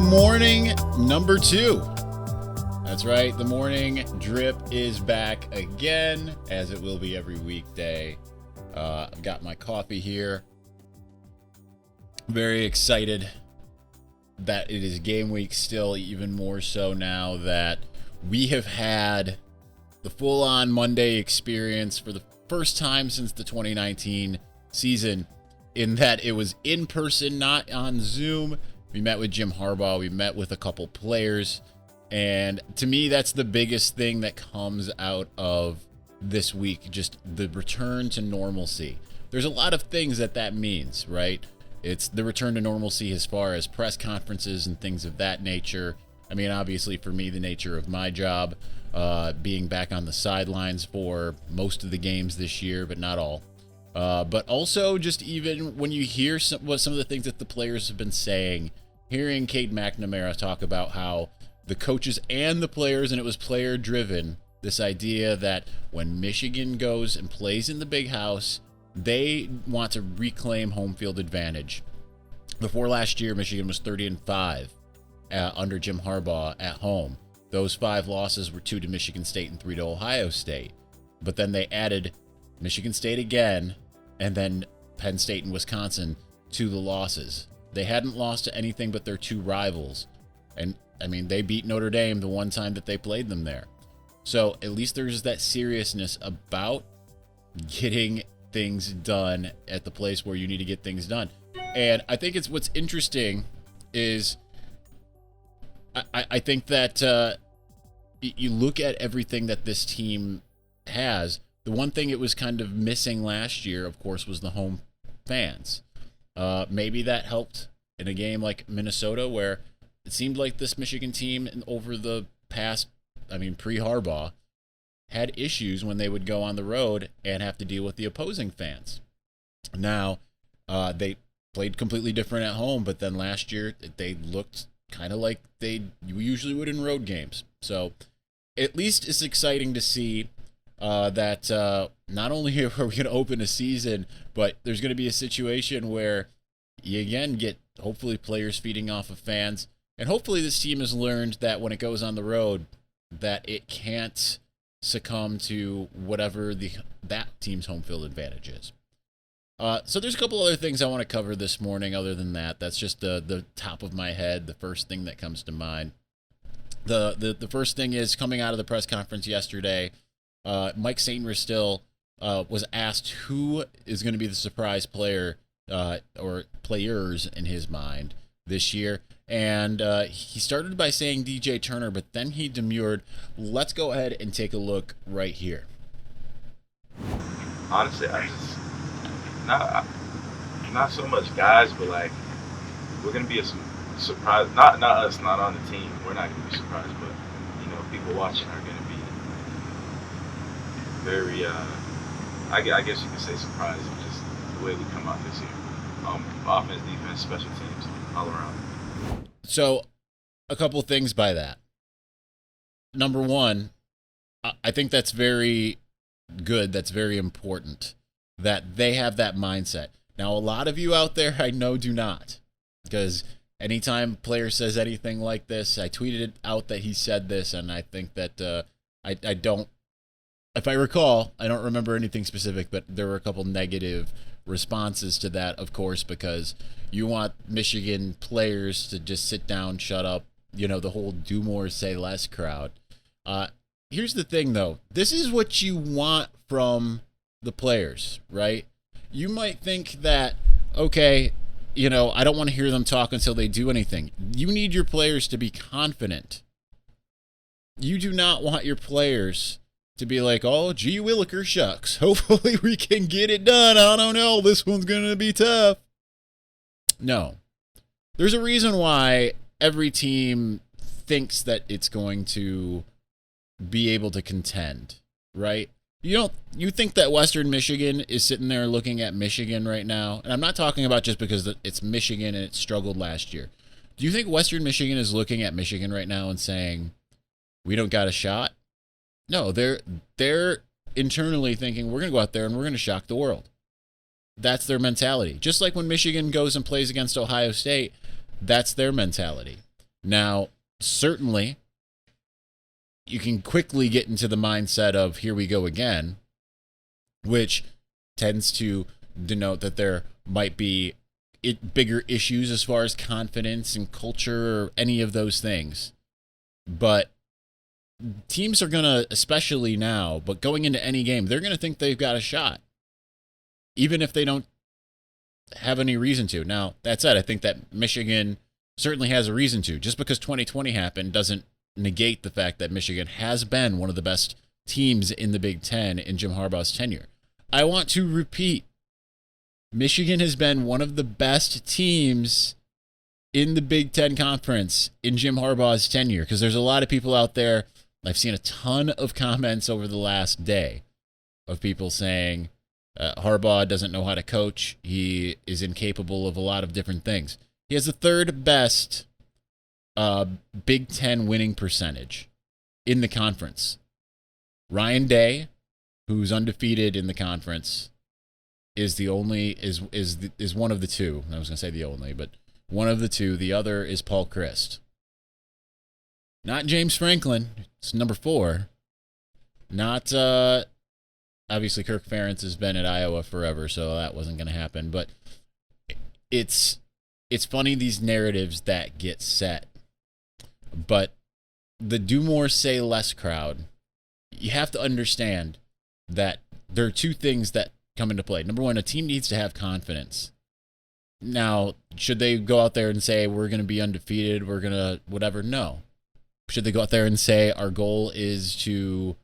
morning number 2. That's right, the morning drip is back again, as it will be every weekday. I've got my coffee here. Very excited that it is game week still, even more so now that we have had the full-on Monday experience for the first time since the 2019 season, in that it was in person, not on Zoom. We met with Jim Harbaugh. We met with a couple players. And to me, that's the biggest thing that comes out of this week, just the return to normalcy. There's a lot of things that means, right? It's the return to normalcy as far as press conferences and things of that nature. I mean, obviously for me, the nature of my job, being back on the sidelines for most of the games this year, but not all. But also just even when you hear some of the things that the players have been saying, hearing Cade McNamara talk about how the coaches and the players, and it was player driven, this idea that when Michigan goes and plays in the big house, they want to reclaim home field advantage. Before last year, Michigan was 30-5 under Jim Harbaugh at home. Those 5 losses were 2 to Michigan State and 3 to Ohio State. But then they added Michigan State again, and then Penn State and Wisconsin to the losses. They hadn't lost to anything but their 2 rivals. And, I mean, they beat Notre Dame the one time that they played them there. So at least there's that seriousness about getting things done at the place where you need to get things done. And I think it's what's interesting is I think that you look at everything that this team has. The one thing it was kind of missing last year, of course, was the home fans. Maybe that helped in a game like Minnesota, where it seemed like this Michigan team over the past, pre-Harbaugh, had issues when they would go on the road and have to deal with the opposing fans. Now, they played completely different at home, but then last year they looked kind of like you usually would in road games. So at least it's exciting to see that not only are we going to open a season, but there's going to be a situation where you again get hopefully players feeding off of fans. And hopefully this team has learned that when it goes on the road, that it can't succumb to whatever that team's home field advantage is. So there's a couple other things I want to cover this morning. Other than that, that's just the top of my head, the first thing that comes to mind. The first thing is, coming out of the press conference yesterday, Mike Sainristil was asked who is going to be the surprise player or players in his mind this year. And he started by saying DJ Turner, but then he demurred. Let's go ahead and take a look right here. Honestly, I just not so much guys, but like we're gonna be a surprise. Not us, not on the team. We're not gonna be surprised, but people watching are gonna be very. I guess you could say surprised, just the way we come out this year. Offense, defense, special teams, all around. So, a couple things by that. Number one, I think that's very good. That's very important that they have that mindset. Now, a lot of you out there I know do not, because anytime a player says anything like this, I tweeted it out that he said this, and I think that I don't, if I recall, I don't remember anything specific, but there were a couple negative responses to that, of course, because you want Michigan players to just sit down, shut up, the whole do more, say less crowd. Here's the thing, though. This is what you want from the players, right? You might think that, okay, I don't want to hear them talk until they do anything. You need your players to be confident. You do not want your players to be like, oh, gee williker shucks. Hopefully we can get it done. I don't know. This one's going to be tough. No. There's a reason why every team thinks that it's going to be able to contend, right? You think that Western Michigan is sitting there looking at Michigan right now? And I'm not talking about just because it's Michigan and it struggled last year. Do you think Western Michigan is looking at Michigan right now and saying, we don't got a shot? No, they're internally thinking, we're going to go out there and we're going to shock the world. That's their mentality. Just like when Michigan goes and plays against Ohio State, that's their mentality. Now, certainly, you can quickly get into the mindset of here we go again, which tends to denote that there might be bigger issues as far as confidence and culture or any of those things. But teams are going to, especially now, but going into any game, they're going to think they've got a shot, even if they don't have any reason to. Now, that said, I think that Michigan certainly has a reason to. Just because 2020 happened doesn't negate the fact that Michigan has been one of the best teams in the Big Ten in Jim Harbaugh's tenure. I want to repeat, Michigan has been one of the best teams in the Big Ten Conference in Jim Harbaugh's tenure, because there's a lot of people out there. I've seen a ton of comments over the last day of people saying Harbaugh doesn't know how to coach. He is incapable of a lot of different things. He has the third best Big Ten winning percentage in the conference. Ryan Day, who's undefeated in the conference, is the only is one of the two. I was going to say the only, but one of the two. The other is Paul Christ. Not James Franklin. It's number 4. Not obviously Kirk Ferentz has been at Iowa forever, so that wasn't going to happen. But it's funny, these narratives that get set. But the do more, say less crowd, you have to understand that there are two things that come into play. Number one, a team needs to have confidence. Now, should they go out there and say, we're going to be undefeated, we're going to whatever? No. Should they go out there and say, our goal is to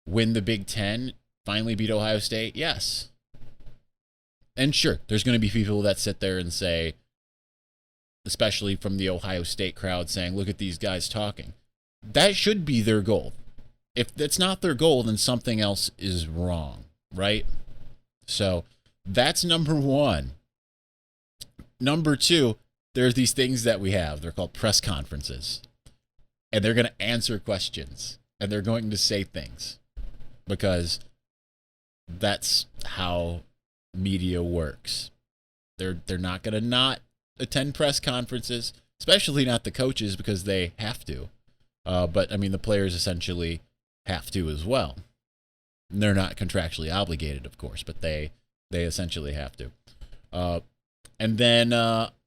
win the Big Ten, finally beat Ohio State? Yes. And sure, there's going to be people that sit there and say, especially from the Ohio State crowd, saying, look at these guys talking. That should be their goal. If that's not their goal, then something else is wrong, right? So that's number one. Number two, there's these things that we have. They're called press conferences. And they're going to answer questions. And they're going to say things. Because that's how media works. They're not going to not attend press conferences, especially not the coaches, because they have to. But, I mean, the players essentially have to as well. And they're not contractually obligated, of course, but they essentially have to. And then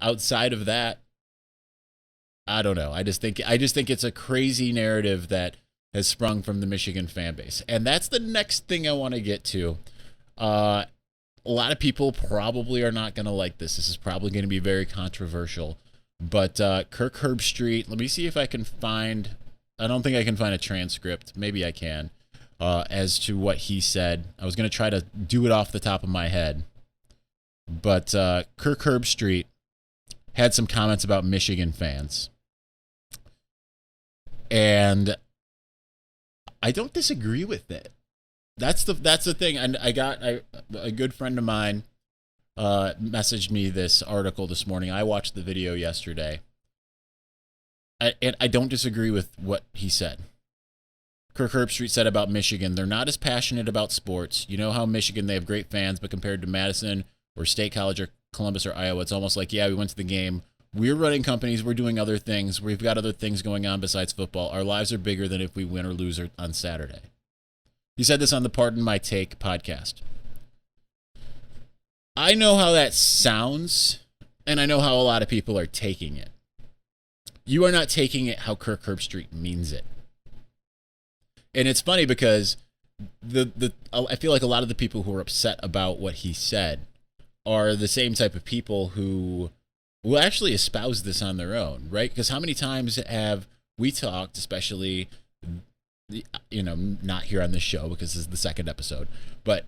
outside of that, I don't know. I just think it's a crazy narrative that has sprung from the Michigan fan base. And that's the next thing I want to get to. A lot of people probably are not going to like this. This is probably going to be very controversial. But Kirk Herbstreit, let me see if I can find, I don't think I can find a transcript. Maybe I can, as to what he said. I was going to try to do it off the top of my head. But Kirk Herbstreit had some comments about Michigan fans. And I don't disagree with it. That's the thing. And I got a good friend of mine messaged me this article this morning. I watched the video yesterday. And I don't disagree with what he said. Kirk Herbstreit said about Michigan, they're not as passionate about sports. You know how Michigan, they have great fans, but compared to Madison or State College or Columbus or Iowa, it's almost like, yeah, we went to the game. We're running companies. We're doing other things. We've got other things going on besides football. Our lives are bigger than if we win or lose on Saturday. He said this on the Pardon My Take podcast. I know how that sounds, and I know how a lot of people are taking it. You are not taking it how Kirk Herbstreit means it. And it's funny because I feel like a lot of the people who are upset about what he said are the same type of people who will actually espouse this on their own, right? Because how many times have we talked, especially, not here on this show because this is the second episode, but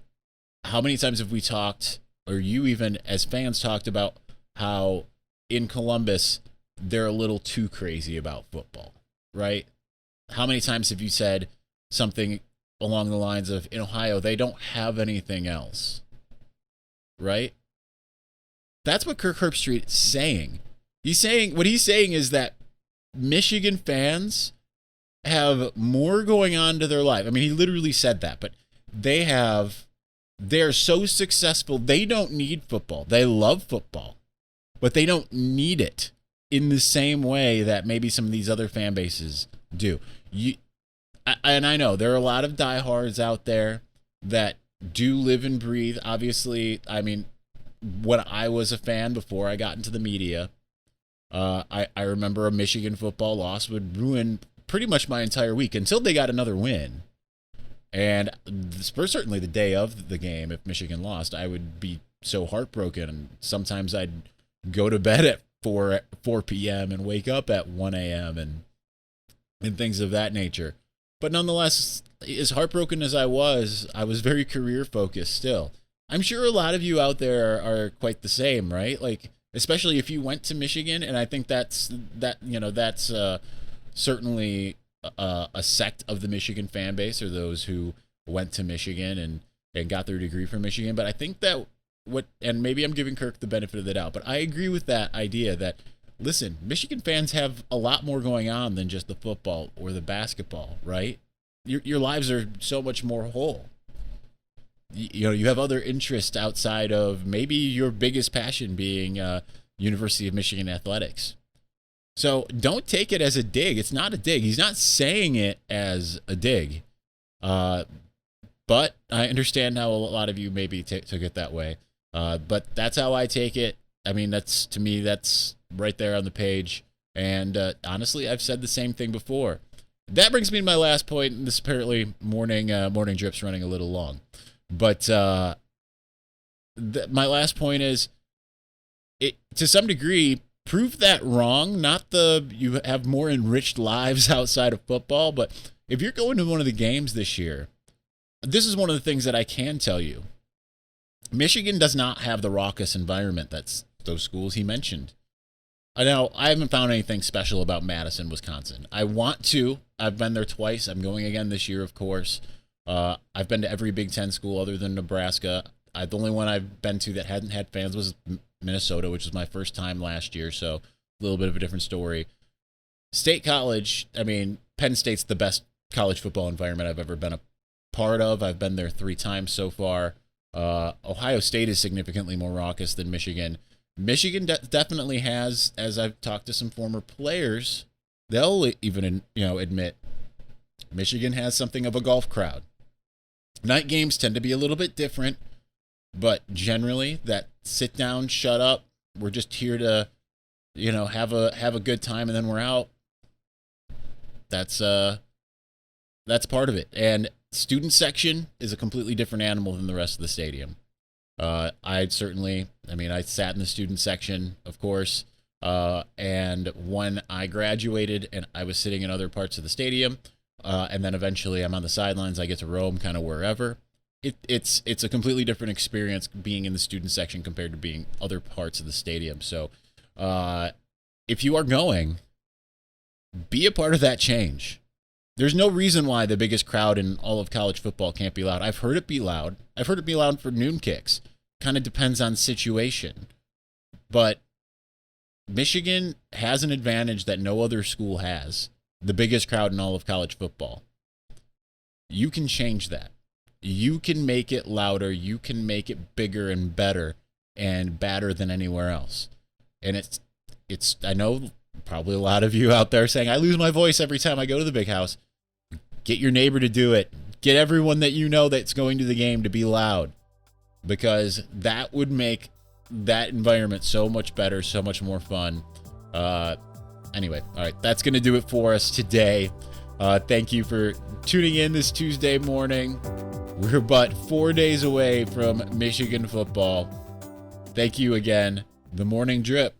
how many times have we talked, or you even as fans talked about how in Columbus they're a little too crazy about football, right? How many times have you said something along the lines of, in Ohio, they don't have anything else, right? That's what Kirk Herbstreit is saying. What he's saying is that Michigan fans have more going on to their life. I mean, he literally said that, but they're so successful, they don't need football. They love football, but they don't need it in the same way that maybe some of these other fan bases do. And I know there are a lot of diehards out there that do live and breathe. Obviously, I mean, when I was a fan before I got into the media, I remember a Michigan football loss would ruin pretty much my entire week until they got another win. And certainly the day of the game, if Michigan lost, I would be so heartbroken. And sometimes I'd go to bed at 4 p.m. and wake up at 1 a.m. and things of that nature. But nonetheless, as heartbroken as I was very career focused still. I'm sure a lot of you out there are quite the same, right? Like, especially if you went to Michigan, and I think that's certainly a sect of the Michigan fan base, or those who went to Michigan and got their degree from Michigan. But I think that and maybe I'm giving Kirk the benefit of the doubt, but I agree with that idea that, listen, Michigan fans have a lot more going on than just the football or the basketball, right? Your lives are so much more whole. You have other interests outside of maybe your biggest passion being University of Michigan athletics. So don't take it as a dig. It's not a dig. He's not saying it as a dig. But I understand how a lot of you maybe took it that way. But that's how I take it. I mean, to me, that's right there on the page. And honestly, I've said the same thing before. That brings me to my last point. And this apparently morning drip's running a little long. But my last point is, to some degree, prove that wrong. Not you have more enriched lives outside of football, but if you're going to one of the games this year, this is one of the things that I can tell you. Michigan does not have the raucous environment that's those schools he mentioned. Now, I haven't found anything special about Madison, Wisconsin. I want to. I've been there twice. I'm going again this year, of course. I've been to every Big Ten school other than Nebraska. The only one I've been to that hadn't had fans was Minnesota, which was my first time last year, so a little bit of a different story. State College, I mean, Penn State's the best college football environment I've ever been a part of. I've been there 3 times so far. Ohio State is significantly more raucous than Michigan. Michigan definitely has, as I've talked to some former players, they'll even admit Michigan has something of a golf crowd. Night games tend to be a little bit different, but generally that sit down, shut up, we're just here to have a good time and then we're out. That's part of it. And student section is a completely different animal than the rest of the stadium. I sat in the student section, of course, and when I graduated and I was sitting in other parts of the stadium, and then eventually I'm on the sidelines, I get to roam kind of wherever. It's a completely different experience being in the student section compared to being other parts of the stadium. So if you are going, be a part of that change. There's no reason why the biggest crowd in all of college football can't be loud. I've heard it be loud. I've heard it be loud for noon kicks. Kind of depends on situation. But Michigan has an advantage that no other school has. The biggest crowd in all of college football. You can change that. You can make it louder. You can make it bigger and better and badder than anywhere else. And it's I know probably a lot of you out there saying, I lose my voice every time I go to the big house. Get your neighbor to do it. Get everyone that you know that's going to the game to be loud, because that would make that environment so much better, so much more fun. Anyway, all right, that's going to do it for us today. Thank you for tuning in this Tuesday morning. We're but 4 days away from Michigan football. Thank you again. The Morning Drip.